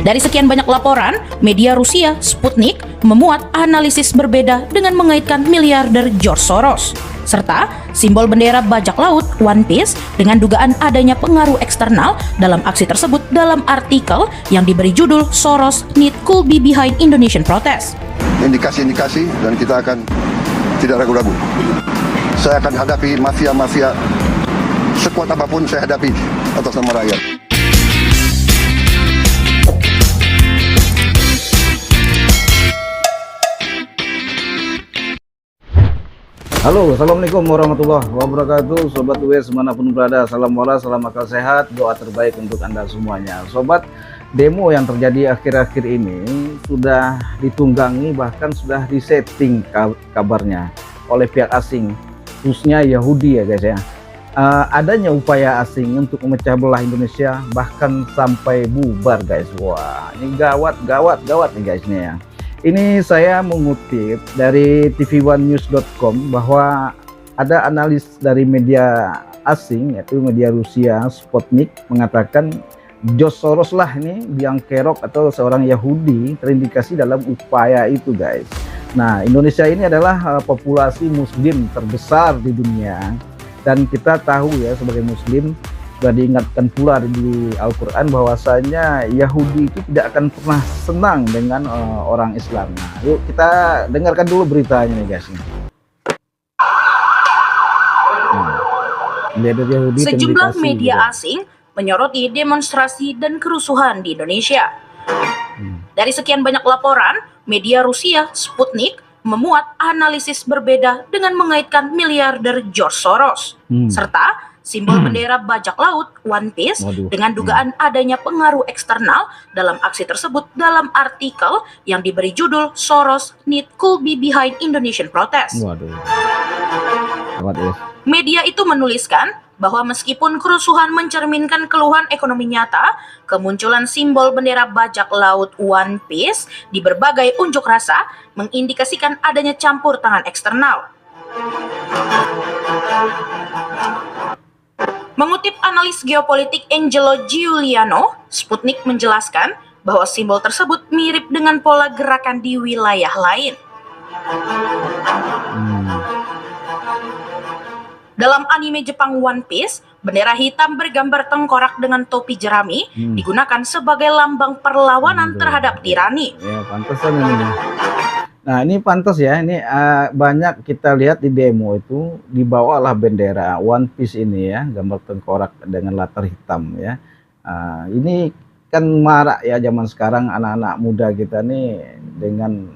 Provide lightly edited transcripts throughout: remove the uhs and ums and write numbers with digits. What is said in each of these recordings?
Dari sekian banyak laporan, media Rusia Sputnik memuat analisis berbeda dengan mengaitkan miliarder George Soros, serta simbol bendera bajak laut One Piece dengan dugaan adanya pengaruh eksternal dalam aksi tersebut dalam artikel yang diberi judul Soros Need Could Be Behind Indonesian Protest. Indikasi-indikasi dan kita akan tidak ragu-ragu. Saya akan hadapi mafia-mafia sekuat apapun, saya hadapi atas nama rakyat. Halo, assalamualaikum warahmatullahi wabarakatuh. Sobat US manapun berada, salam wala, salam akal sehat, doa terbaik untuk Anda semuanya. Sobat, demo yang terjadi akhir-akhir ini sudah ditunggangi, bahkan sudah disetting kabarnya oleh pihak asing, khususnya Yahudi ya guys ya. Adanya upaya asing untuk memecah belah Indonesia, bahkan sampai bubar guys. Wah, ini gawat nih guys nih ya. Ini saya mengutip dari tv1news.com bahwa ada analis dari media asing, yaitu media Rusia Sputnik, mengatakan George Soros lah ini biang kerok atau seorang Yahudi terindikasi dalam upaya itu guys. Nah, Indonesia ini adalah populasi muslim terbesar di dunia, dan kita tahu ya sebagai muslim, sudah diingatkan pula di Al-Quran bahwasanya Yahudi itu tidak akan pernah senang dengan orang Islam. Nah, yuk kita dengarkan dulu beritanya nih guys. Yahudi Sejumlah media asing menyoroti demonstrasi dan kerusuhan di Indonesia. Dari sekian banyak laporan, media Rusia Sputnik memuat analisis berbeda dengan mengaitkan miliarder George Soros, serta simbol bendera bajak laut One Piece dengan dugaan adanya pengaruh eksternal dalam aksi tersebut dalam artikel yang diberi judul Soros Need Could Be Behind Indonesian Protest. Media itu menuliskan bahwa meskipun kerusuhan mencerminkan keluhan ekonomi nyata, kemunculan simbol bendera bajak laut One Piece di berbagai unjuk rasa mengindikasikan adanya campur tangan eksternal. Mengutip analis geopolitik Angelo Giuliano, Sputnik menjelaskan bahwa simbol tersebut mirip dengan pola gerakan di wilayah lain. Dalam anime Jepang One Piece, bendera hitam bergambar tengkorak dengan topi jerami digunakan sebagai lambang perlawanan terhadap tirani. Ya, pantesan ini. Nah, ini pantas ya, ini banyak kita lihat di demo itu dibawalah bendera One Piece ini ya, gambar tengkorak dengan latar hitam ya. Ini kan marak ya zaman sekarang anak-anak muda kita nih dengan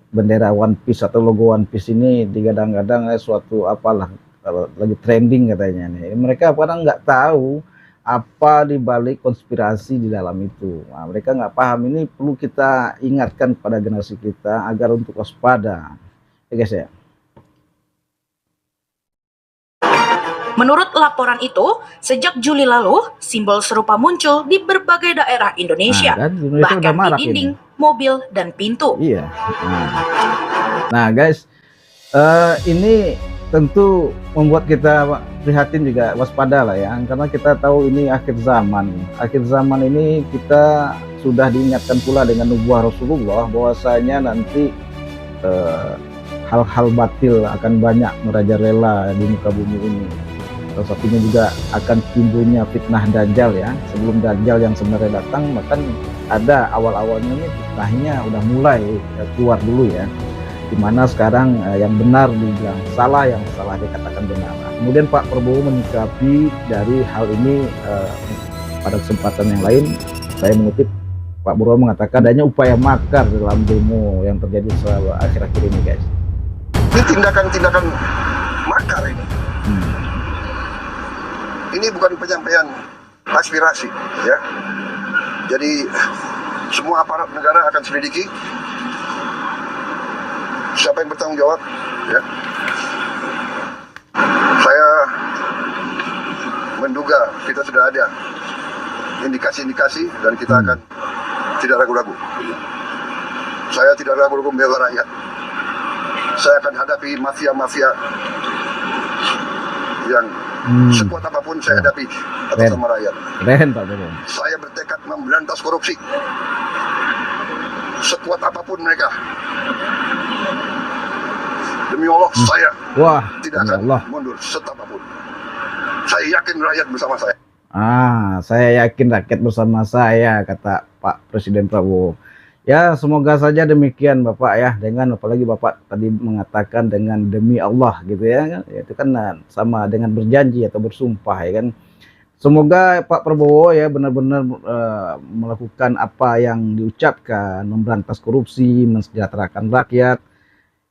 bendera One Piece atau logo One Piece ini digadang-gadang suatu apalah, kalau lagi trending katanya nih. Mereka kadang nggak tahu apa dibalik konspirasi di dalam itu. Nah, mereka nggak paham. Ini perlu kita ingatkan pada generasi kita agar untuk waspada ya guys ya. Menurut laporan itu, sejak Juli lalu simbol serupa muncul di berbagai daerah Indonesia, bahkan di dinding, mobil, dan pintu. Iya. Nah guys, ini tentu membuat kita prihatin juga, waspada lah ya, karena kita tahu ini akhir zaman. Akhir zaman ini kita sudah diingatkan pula dengan nubuah Rasulullah bahwasanya nanti hal-hal batil akan banyak merajalela di muka bumi ini. Salah satunya juga akan timbulnya fitnah Dajjal ya. Sebelum Dajjal yang sebenarnya datang, bahkan ada awal-awalnya ini fitnahnya udah mulai keluar dulu ya. Dimana sekarang yang benar dibilang salah, yang salah dikatakan benar. Kemudian Pak Prabowo menyikapi dari hal ini pada kesempatan yang lain. Saya mengutip Pak Prabowo mengatakan adanya upaya makar dalam demo yang terjadi selama akhir-akhir ini guys. Ini tindakan-tindakan makar ini. Ini bukan penyampaian aspirasi ya. Jadi semua aparat negara akan selidiki siapa yang bertanggung jawab ya. Saya menduga kita sudah ada indikasi-indikasi dan kita akan tidak ragu-ragu. Saya tidak ragu-ragu membela rakyat. Saya akan hadapi mafia-mafia yang Sekuat apapun saya hadapi atas Keren. nama rakyat. Keren Pak Prabowo. Saya bertekad memberantas korupsi. Sekuat apapun mereka. Demi Allah, saya Wah, tidak demi akan Allah. mundur setapapun. Saya yakin rakyat bersama saya. Saya yakin rakyat bersama saya, kata Pak Presiden Prabowo. Ya, semoga saja demikian Bapak ya, dengan apalagi Bapak tadi mengatakan dengan demi Allah gitu ya. Itu kan sama dengan berjanji atau bersumpah ya kan. Semoga Pak Prabowo ya benar-benar melakukan apa yang diucapkan, memberantas korupsi, mensejahterakan rakyat.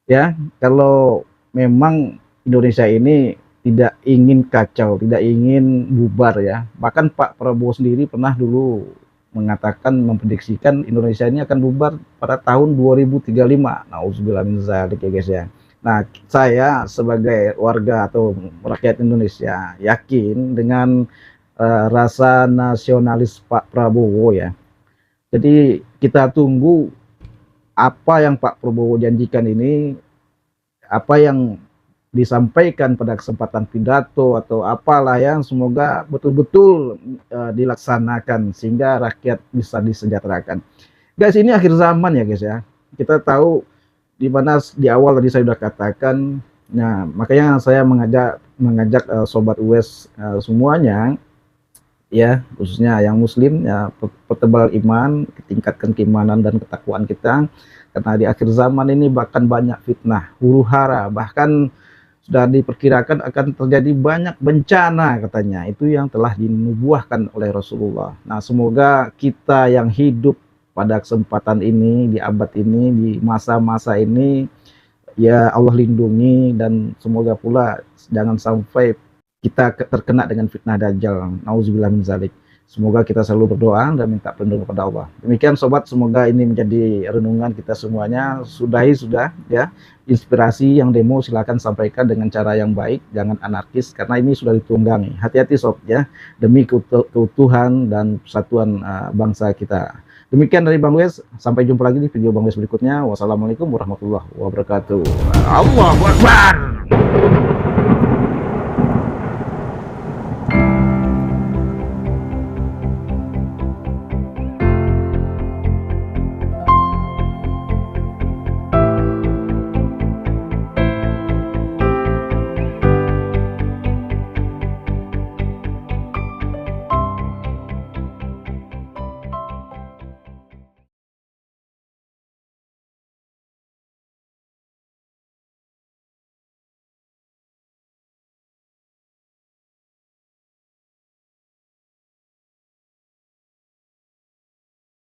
Ya, kalau memang Indonesia ini tidak ingin kacau, tidak ingin bubar ya. Bahkan Pak Prabowo sendiri pernah dulu mengatakan, memprediksikan Indonesia ini akan bubar pada tahun 2035. Nauzubillah min dzalik ya guys ya. Nah, saya sebagai warga atau rakyat Indonesia yakin dengan rasa nasionalis Pak Prabowo ya. Jadi kita tunggu apa yang Pak Prabowo janjikan ini, apa yang disampaikan pada kesempatan pidato atau apalah yang semoga betul-betul dilaksanakan sehingga rakyat bisa disejahterakan. Guys, ini akhir zaman ya guys ya. Kita tahu di mana di awal tadi saya sudah katakan. Nah, makanya saya mengajak sobat US semuanya ya, khususnya yang muslim ya, pertebal iman, tingkatkan keimanan dan ketakwaan kita, karena di akhir zaman ini bahkan banyak fitnah, huru-hara, bahkan sudah diperkirakan akan terjadi banyak bencana katanya, itu yang telah dinubuahkan oleh Rasulullah. Nah, semoga kita yang hidup pada kesempatan ini, di abad ini, di masa-masa ini, ya Allah lindungi, dan semoga pula jangan sampai kita terkena dengan fitnah Dajjal. Nauzubillah min dzalik. Semoga kita selalu berdoa dan minta perlindungan kepada Allah. Demikian sobat, semoga ini menjadi renungan kita semuanya. Sudah ya. Inspirasi yang demo silakan sampaikan dengan cara yang baik, jangan anarkis karena ini sudah ditunggangi. Hati-hati sob ya, demi keutuhan dan persatuan bangsa kita. Demikian dari Bang Wes, sampai jumpa lagi di video Bang Wes berikutnya. Wassalamualaikum warahmatullahi wabarakatuh. Allahu Akbar.